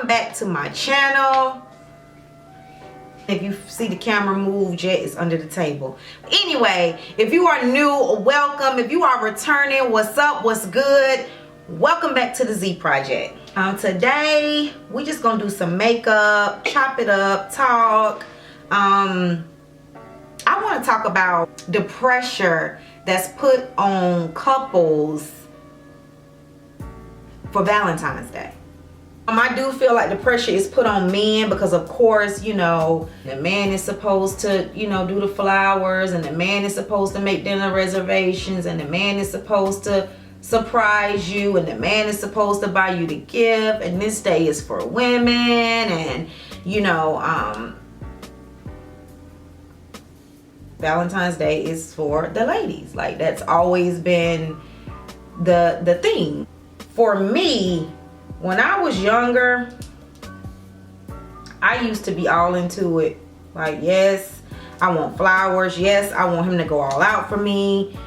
back to my channel. If you see the camera move, Jet is under the table. Anyway, if you are new, welcome. If you are returning, what's up, what's good? Welcome back to the Z Project. Today we just gonna do some makeup, chop it up, talk. I want to talk about the pressure that's put on couples for Valentine's Day. I do feel like the pressure is put on men because, of course, you know, the man is supposed to, you know, do the flowers, and the man is supposed to make dinner reservations, and the man is supposed to surprise you, and the man is supposed to buy you the gift, and this day is for women, and you know, Valentine's Day is for the ladies. Like, that's always been the thing. For me, when I was younger, I used to be all into it. Like, yes, I want flowers. Yes, I want him to go all out for me.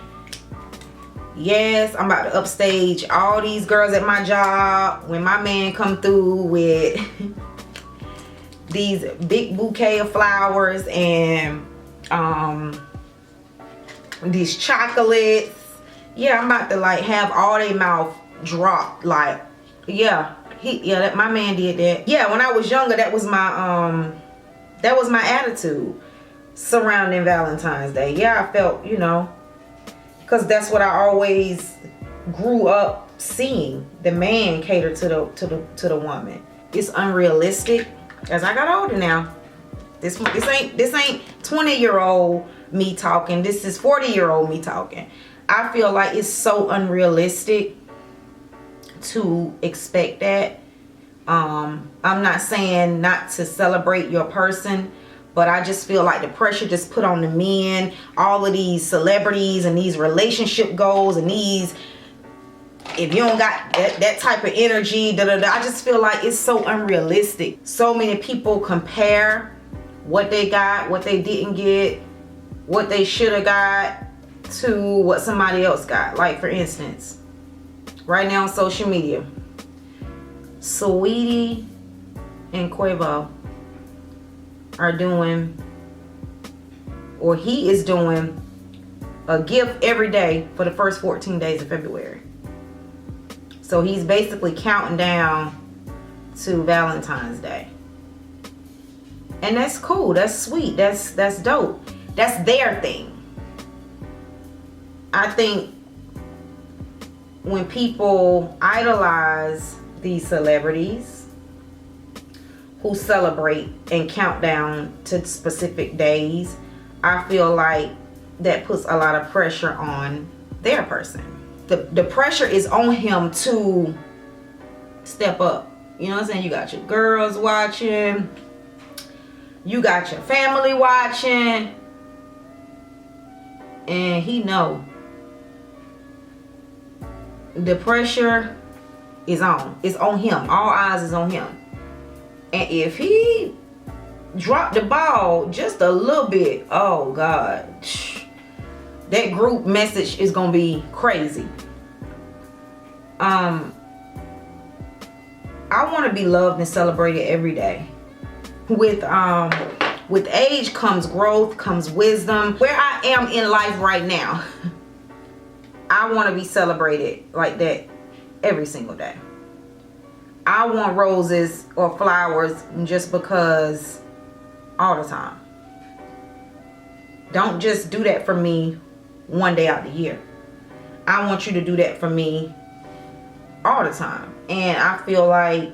Yes, I'm about to upstage all these girls at my job when my man come through with these big bouquet of flowers and these chocolates. Yeah, I'm about to like have all their mouth dropped. Like, yeah, that my man did that. Yeah, when I was younger, that was my attitude surrounding Valentine's Day. Yeah, I felt, you know, because that's what I always grew up seeing. The man cater to the woman. It's unrealistic. As I got older now, this ain't 20-year-old me talking. This is 40-year-old me talking. I feel like it's so unrealistic to expect that. I'm not saying not to celebrate your person, but I just feel like the pressure just put on the men, all of these celebrities and these relationship goals and these, if you don't got that type of energy, I just feel like it's so unrealistic. So many people compare what they got, what they didn't get, what they should have got to what somebody else got. Like, for instance, right now on social media, Saweetie and Quavo are doing, or he is doing, a gift every day for the first 14 days of February. So he's basically counting down to Valentine's Day. And that's cool, that's sweet, that's dope. That's their thing. I think when people idolize these celebrities who celebrate and count down to specific days, I feel like that puts a lot of pressure on their person. The pressure is on him to step up. You know what I'm saying? You got your girls watching, you got your family watching, and he know the pressure is on. It's on him. All eyes is on him. And if he dropped the ball just a little bit, oh God, that group message is gonna be crazy. I want to be loved and celebrated every day. With age comes growth, comes wisdom. Where I am in life right now, I want to be celebrated like that every single day. I want roses or flowers just because all the time. Don't just do that for me one day out the year. I want you to do that for me all the time. And I feel like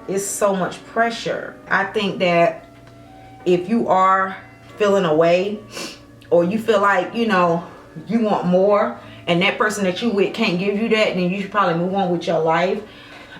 it's so much pressure. I think that if you are feeling away, or you feel like, you know, you want more, and that person that you with can't give you that, then you should probably move on with your life.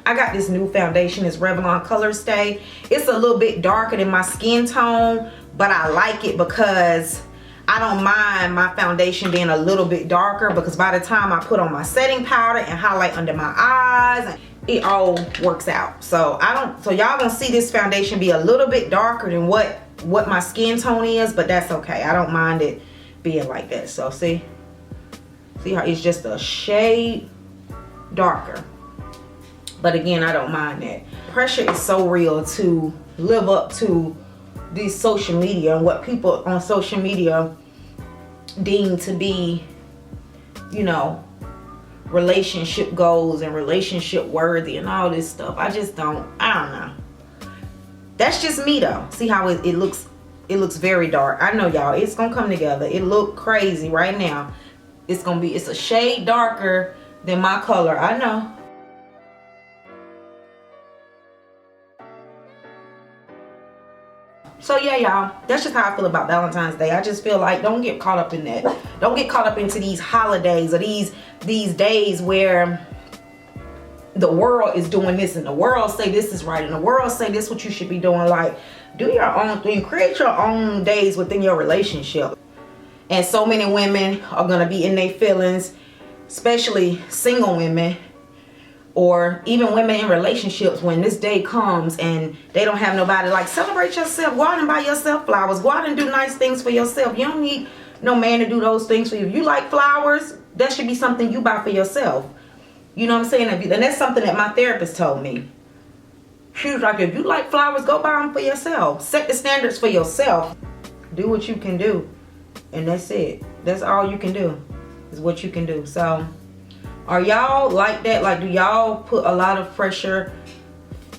I got this new foundation, it's Revlon Color Stay. It's a little bit darker than my skin tone, but I like it because I don't mind my foundation being a little bit darker, because by the time I put on my setting powder and highlight under my eyes, it all works out. So y'all gonna see this foundation be a little bit darker than what my skin tone is, but that's okay. I don't mind it being like that. So see how it's just a shade darker. But again, I don't mind that. Pressure is so real to live up to these social media and what people on social media deem to be, you know, relationship goals and relationship worthy and all this stuff. I don't know. That's just me though. See how it looks very dark. I know y'all, it's gonna come together. It look crazy right now. It's a shade darker than my color. I know. So yeah, y'all, that's just how I feel about Valentine's Day. I just feel like don't get caught up in that. Don't get caught up into these holidays or these days where the world is doing this and the world say this is right and the world say this what you should be doing. Like, do your own thing. Create your own days within your relationship. And so many women are gonna be in their feelings, especially single women, or even women in relationships, when this day comes and they don't have nobody. Like, celebrate yourself. Go out and buy yourself flowers. Go out and do nice things for yourself. You don't need no man to do those things for you. If you like flowers, that should be something you buy for yourself. You know what I'm saying? And that's something that my therapist told me. She was like, if you like flowers, go buy them for yourself. Set the standards for yourself. Do what you can do. And that's it. That's all you can do, is what you can do. So, are y'all like that? Like, do y'all put a lot of pressure,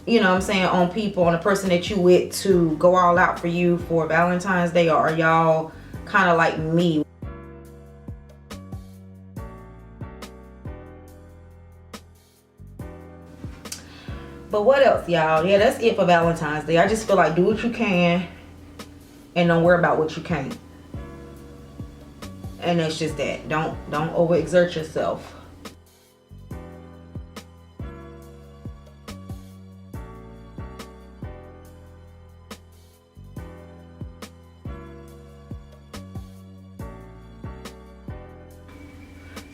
you know what I'm saying, on people, on the person that you with, to go all out for you for Valentine's Day? Or are y'all kind of like me? But what else, y'all? Yeah, that's it for Valentine's Day. I just feel like do what you can and don't worry about what you can't. And that's just that. Don't overexert yourself.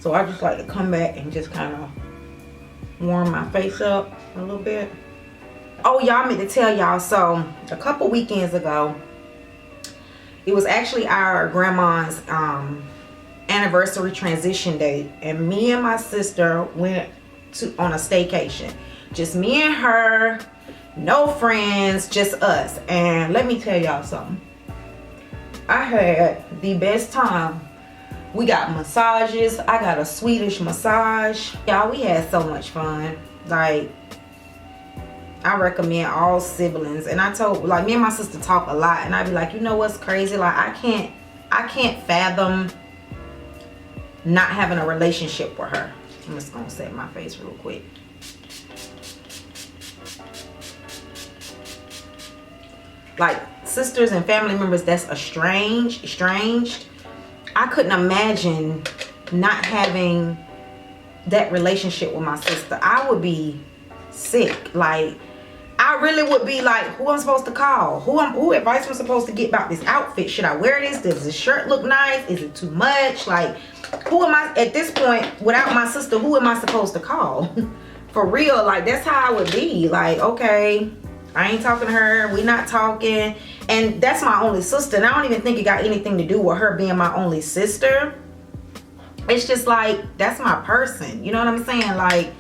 So I just like to come back and just kind of warm my face up a little bit. Oh, y'all, I meant to tell y'all, so a couple weekends ago, it was actually our grandma's anniversary transition date, and me and my sister went on a staycation. Just me and her, no friends, just us. And let me tell y'all something. I had the best time. We got massages. I got a Swedish massage. Y'all, we had so much fun. Like, I recommend all siblings. And I told, like, me and my sister talk a lot, and I be like, you know what's crazy? Like, I can't fathom not having a relationship with her. I'm just gonna set my face real quick. Like, sisters and family members that's estranged, I couldn't imagine not having that relationship with my sister. I would be sick. Like, I really would be like, who I'm supposed to call? Who advice I'm supposed to get about this outfit? Should I wear this? Does this shirt look nice? Is it too much? Like, who am I at this point without my sister? Who am I supposed to call? For real, like, that's how I would be. Like, okay, I ain't talking to her. We not talking. And that's my only sister. And I don't even think it got anything to do with her being my only sister. It's just like, that's my person. You know what I'm saying? Like,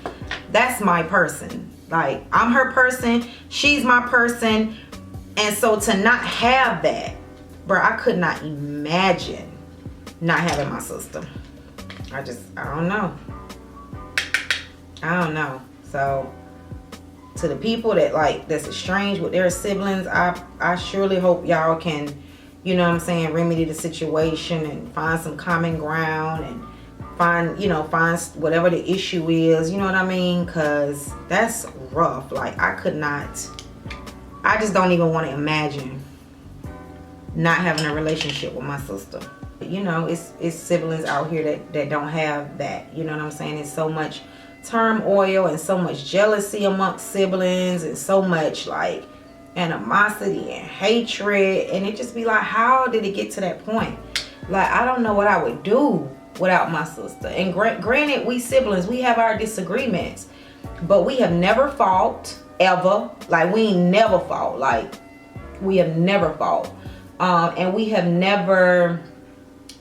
that's my person. Like, I'm her person. She's my person. And so to not have that, bro, I could not imagine not having my sister. I don't know. I don't know. So, to the people that's estranged with their siblings, I surely hope y'all can, you know what I'm saying, remedy the situation and find some common ground and find whatever the issue is, you know what I mean? Because that's rough. Like, I just don't even want to imagine not having a relationship with my sister. You know, it's siblings out here that don't have that, you know what I'm saying? It's so much turmoil and so much jealousy amongst siblings and so much like animosity and hatred, and it just be like, how did it get to that point? Like, I don't know what I would do without my sister. And granted, we siblings, we have our disagreements, but we have never fought ever. Like, we ain't never fought. Like, we have never fought, and we have never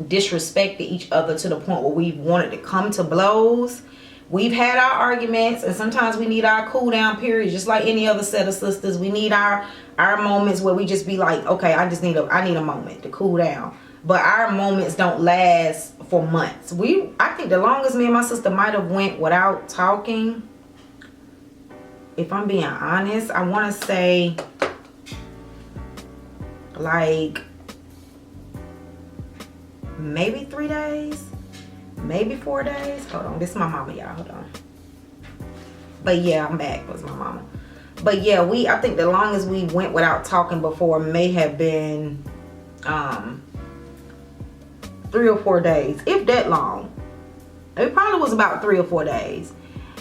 disrespected each other to the point where we wanted to come to blows. we've had our arguments, and sometimes we need our cool down period, just like any other set of sisters. We need our moments where we just be like, okay, I need a moment to cool down. But our moments don't last for months. I think the longest me and my sister might have went without talking, if I'm being honest, I want to say like maybe 3 days, maybe 4 days. Hold on, this is my mama, y'all. Hold on. But yeah, I'm back. It was my mama. But yeah, I think the longest we went without talking before may have been 3 or 4 days, if that long. It probably was about 3 or 4 days.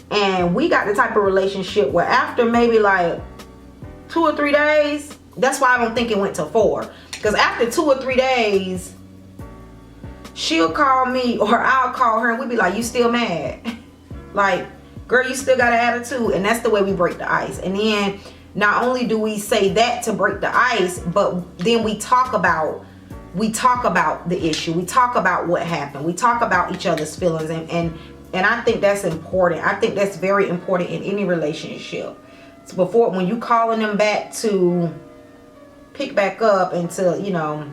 And we got the type of relationship where after maybe like 2 or 3 days, that's why I don't think it went to 4. Because after 2 or 3 days, she'll call me or I'll call her and we'll be like, you still mad? Like, girl, you still got an attitude. And that's the way we break the ice. And then not only do we say that to break the ice, but then we talk about the issue. We talk about what happened. We talk about each other's feelings. And I think that's important. I think that's very important in any relationship. So when you calling them back to pick back up and to, you know,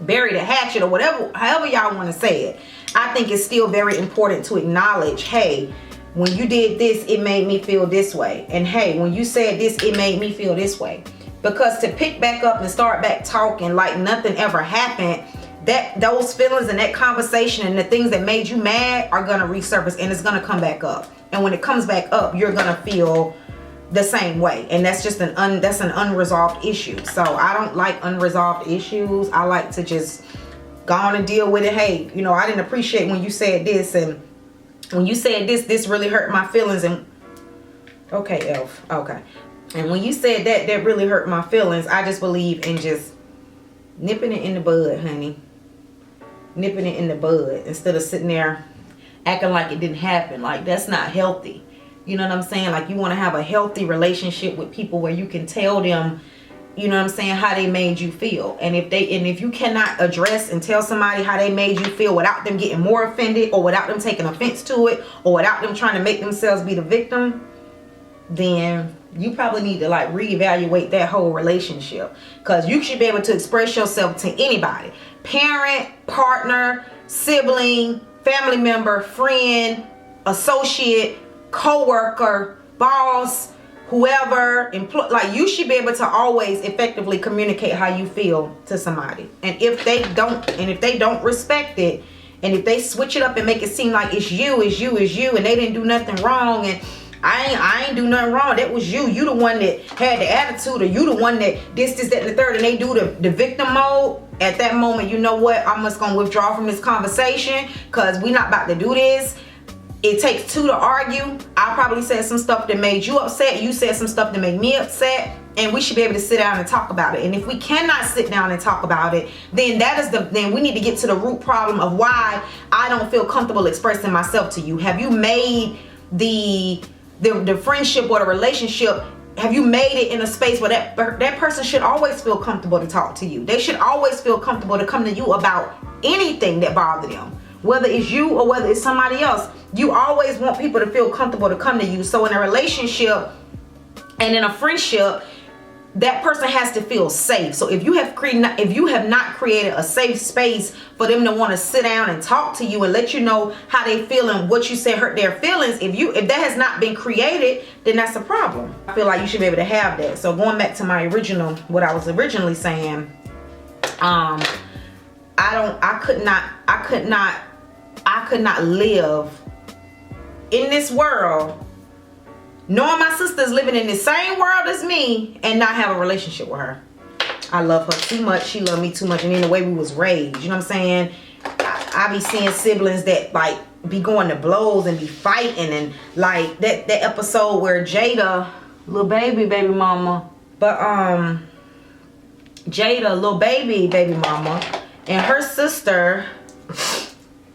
bury the hatchet or whatever, however y'all want to say it, I think it's still very important to acknowledge, hey, when you did this, it made me feel this way. And hey, when you said this, it made me feel this way. Because to pick back up and start back talking like nothing ever happened, those feelings and that conversation and the things that made you mad are gonna resurface and it's gonna come back up. And when it comes back up, you're gonna feel the same way. And that's just an unresolved issue. So I don't like unresolved issues. I like to just go on and deal with it. Hey, you know, I didn't appreciate when you said this, and when you said this really hurt my feelings. And okay, Elf, okay. And when you said that really hurt my feelings, I just believe in just nipping it in the bud, honey. Nipping it in the bud instead of sitting there acting like it didn't happen. Like, that's not healthy. You know what I'm saying? Like, you want to have a healthy relationship with people where you can tell them, you know what I'm saying, how they made you feel. And if you cannot address and tell somebody how they made you feel without them getting more offended, or without them taking offense to it, or without them trying to make themselves be the victim, then you probably need to like reevaluate that whole relationship. Because you should be able to express yourself to anybody. Parent, partner, sibling, family member, friend, associate, co-worker, boss, whoever, like, you should be able to always effectively communicate how you feel to somebody. And if they don't respect it, and if they switch it up and make it seem like it's you, and they didn't do nothing wrong, and I ain't do nothing wrong, that was you the one that had the attitude, or you the one that this, that, and the third, and they do the victim mode, at that moment, you know what, I'm just gonna withdraw from this conversation, because we're not about to do this. It takes 2 to argue. I probably said some stuff that made you upset, you said some stuff that made me upset, and we should be able to sit down and talk about it. And if we cannot sit down and talk about it, then then we need to get to the root problem of why I don't feel comfortable expressing myself to you. Have you made the friendship or the relationship, have you made it in a space where that person should always feel comfortable to talk to you? They should always feel comfortable to come to you about anything that bothers them, whether it's you or whether it's somebody else. You always want people to feel comfortable to come to you. So in a relationship and in a friendship, that person has to feel safe. So if you have not created a safe space for them to want to sit down and talk to you and let you know how they feel and what you said hurt their feelings, if that has not been created, then that's a problem. I feel like you should be able to have that. So going back to what I was originally saying, I could not live in this world knowing my sister's living in the same world as me and not have a relationship with her. I love her too much. She loved me too much. And in the way we was raised, you know what I'm saying? I be seeing siblings that like be going to blows and be fighting, and like that episode where Jada, little baby mama, but Jada, little baby mama, and her sister,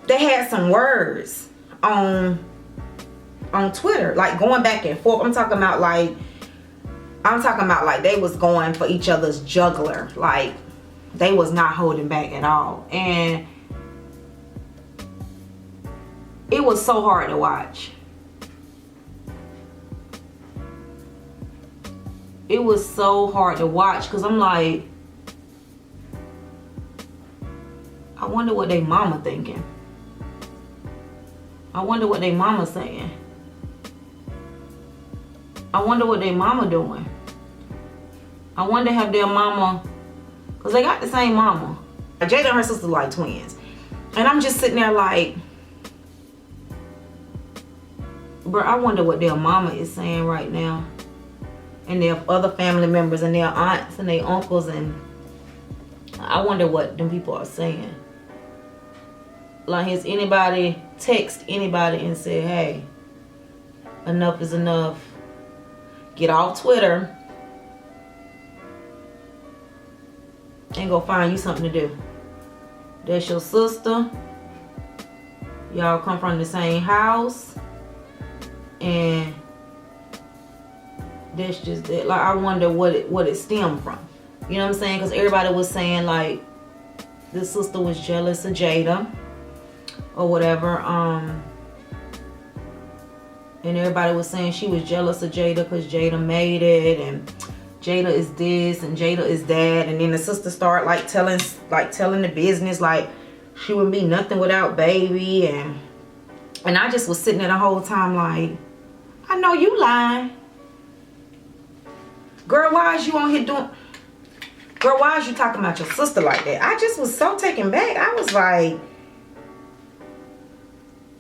they had some words on Twitter, like going back and forth. I'm talking about like they was going for each other's jugular. Like, they was not holding back at all. And it was so hard to watch. it was so hard to watch, because I'm like, I wonder what they mama thinking. I wonder what they mama saying. I wonder what they mama doing. I wonder have their mama, because they got the same mama. Jada and her sister like twins. And I'm just sitting there like, bro, I wonder what their mama is saying right now. And their other family members and their aunts and their uncles. And I wonder what them people are saying. Like, has anybody text anybody and said, hey, enough is enough. Get off Twitter and go find you something to do. That's your sister. Y'all come from the same house. And that's just it. Like, I wonder what it stemmed from. You know what I'm saying? Because everybody was saying like the sister was jealous of Jada or whatever. And everybody was saying she was jealous of Jada because Jada made it, and Jada is this and Jada is that. And then the sister started like telling the business like she wouldn't be nothing without baby. And I just was sitting there the whole time like, I know you lying. Girl, why is you on here doing... Girl, why is you talking about your sister like that? I just was so taken back. I was like,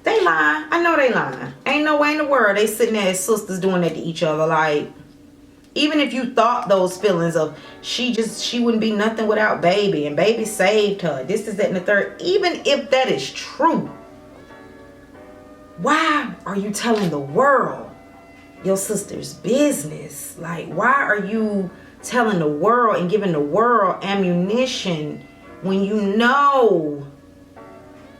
they lying. I know they lying. Ain't no way in the world they sitting there as sisters doing that to each other. Like, even if you thought those feelings of she wouldn't be nothing without baby and baby saved her, this is that and the third, even if that is true, why are you telling the world your sister's business? Like, why are you telling the world and giving the world ammunition when you know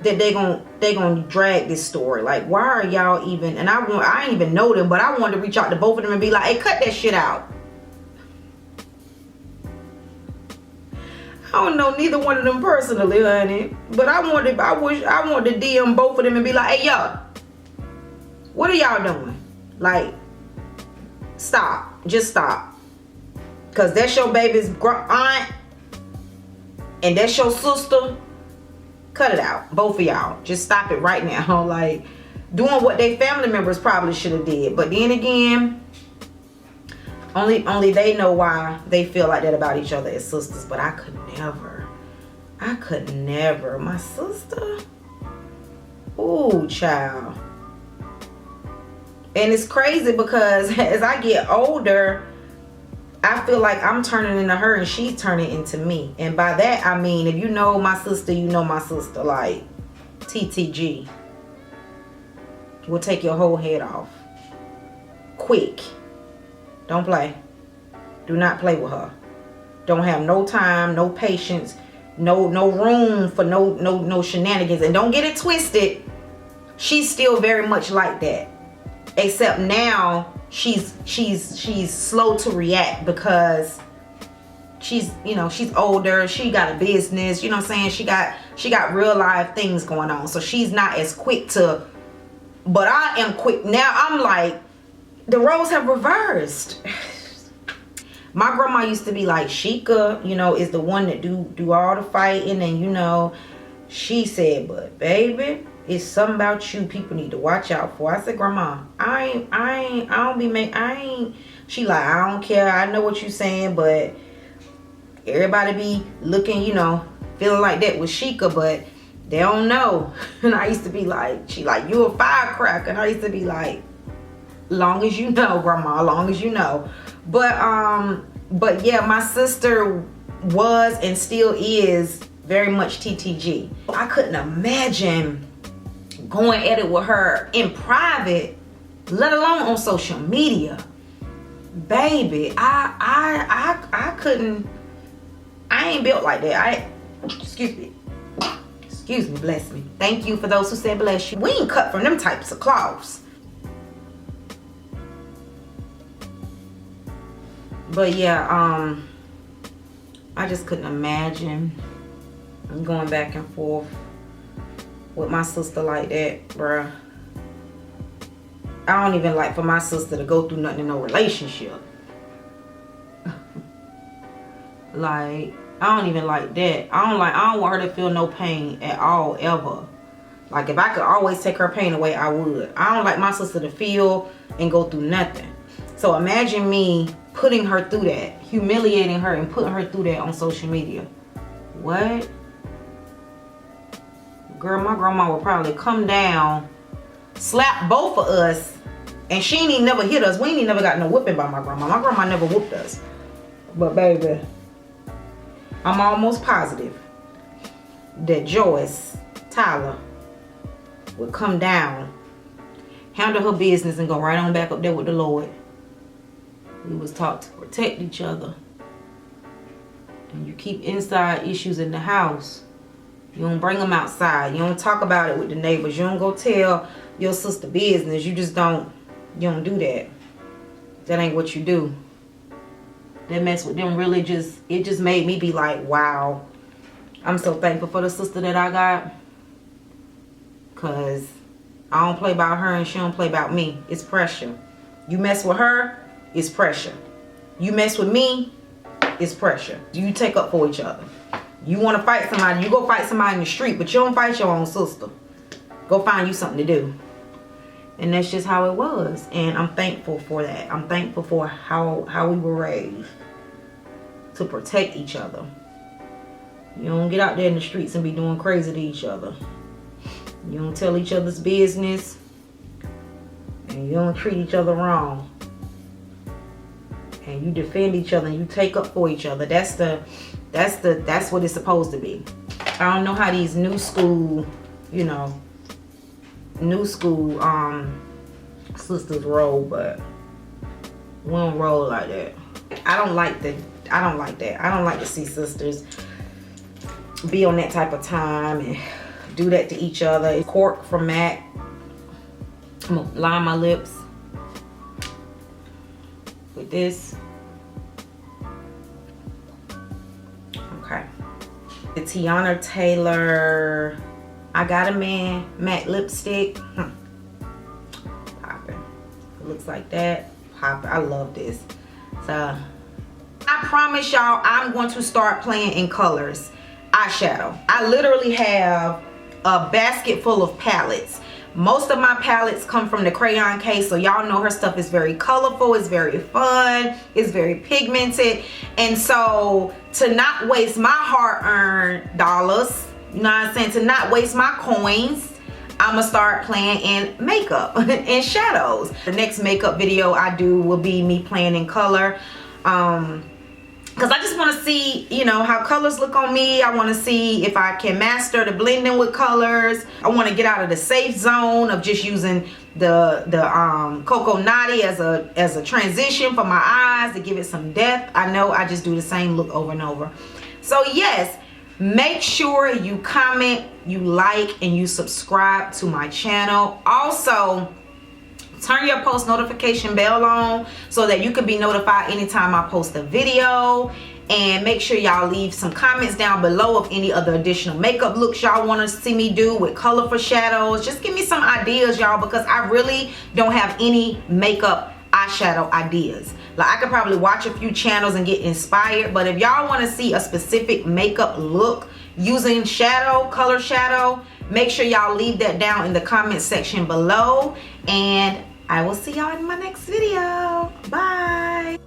that they gonna drag this story? Like, why are y'all even... And I ain't even know them, but I wanted to reach out to both of them and be like, hey, cut that shit out. I don't know neither one of them personally, honey, but I wanted to DM both of them and be like, hey, yo, what are y'all doing? Like, stop. Just stop. Because that's your baby's aunt and that's your sister. Cut it out. Both of y'all. Just stop it right now. Like, doing what they family members probably should have did. But then again, only they know why they feel like that about each other as sisters. But I could never. My sister? Ooh, child. And it's crazy because as I get older, I feel like I'm turning into her and she's turning into me. And by that, I mean, if you know my sister, you know my sister. Like, TTG will take your whole head off. Quick. Don't play. Do not play with her. Don't have no time, no patience, no room for no shenanigans. And don't get it twisted. She's still very much like that. Except now she's slow to react because she's older, she got a business, you know what I'm saying? She got real life things going on. So she's not as quick to, but I am quick. Now I'm like, the roles have reversed. My grandma used to be like, Sheikah, is the one that do all the fighting, and she said, but baby, it's something about you people need to watch out for. I said, Grandma, she like, I don't care. I know what you're saying, but everybody be looking, feeling like that with Sheikah, but they don't know. And I used to be like, she like, you a firecracker. And I used to be like, long as you know, Grandma, long as you know. But yeah, my sister was and still is very much TTG. I couldn't imagine going at it with her in private, let alone on social media. Baby, I couldn't. I ain't built like that. Excuse me, bless me. Thank you for those who said bless you. We ain't cut from them types of cloths. But yeah, I just couldn't imagine going back and forth with my sister like that, bruh. I don't even like for my sister to go through nothing in no relationship. Like, I don't even like that. I don't want her to feel no pain at all, ever. Like, if I could always take her pain away, I would. I don't like my sister to feel and go through nothing. So imagine me putting her through that, humiliating her and putting her through that on social media. What? Girl, my grandma would probably come down, slap both of us, and she ain't even never hit us. We ain't even never got no whipping by my grandma. My grandma never whooped us. But baby, I'm almost positive that Joyce Tyler would come down, handle her business, and go right on back up there with the Lord. We was taught to protect each other. And you keep inside issues in the house. You don't bring them outside. You don't talk about it with the neighbors. You don't go tell your sister business. You just don't, you don't do that. That ain't what you do. That mess with them really just, it just made me be like, wow. I'm so thankful for the sister that I got. Because I don't play about her and she don't play about me. It's pressure. You mess with her, it's pressure. You mess with me, it's pressure. You take up for each other. You want to fight somebody, you go fight somebody in the street, but you don't fight your own sister. Go find you something to do. And that's just how it was. And I'm thankful for that. I'm thankful for how we were raised to protect each other. You don't get out there in the streets and be doing crazy to each other. You don't tell each other's business. And you don't treat each other wrong. And you defend each other and you take up for each other. That's what it's supposed to be. I don't know how these new school, you know, sisters roll, but we don't roll like that. I don't like that. I don't like to see sisters be on that type of time and do that to each other. Cork from MAC. I'm gonna line my lips with this. Okay. The Tiana Taylor I Got a Man matte lipstick. Popping. It looks like that. Popping. I love this. So I promise y'all I'm going to start playing in colors. Eyeshadow. I literally have a basket full of palettes. Most of my palettes come from the Crayon Case, so y'all know her stuff is very colorful, it's very fun, it's very pigmented. And so to not waste my hard-earned dollars, you know what I'm saying, to not waste my coins, I'm gonna start playing in makeup and shadows. The next makeup video I do will be me playing in color. Because I just want to see, you know, how colors look on me. I want to see if I can master the blending with colors. I want to get out of the safe zone of just using the Coco Naughty as a transition for my eyes to give it some depth. I know I just do the same look over and over. So yes, make sure you comment, you like, and you subscribe to my channel. Also, turn your post notification bell on so that you can be notified anytime I post a video. And make sure y'all leave some comments down below of any other additional makeup looks y'all want to see me do with colorful shadows. Just give me some ideas, y'all, because I really don't have any makeup eyeshadow ideas. Like, I could probably watch a few channels and get inspired, but if y'all want to see a specific makeup look using shadow, color shadow, make sure y'all leave that down in the comment section below. And I will see y'all in my next video.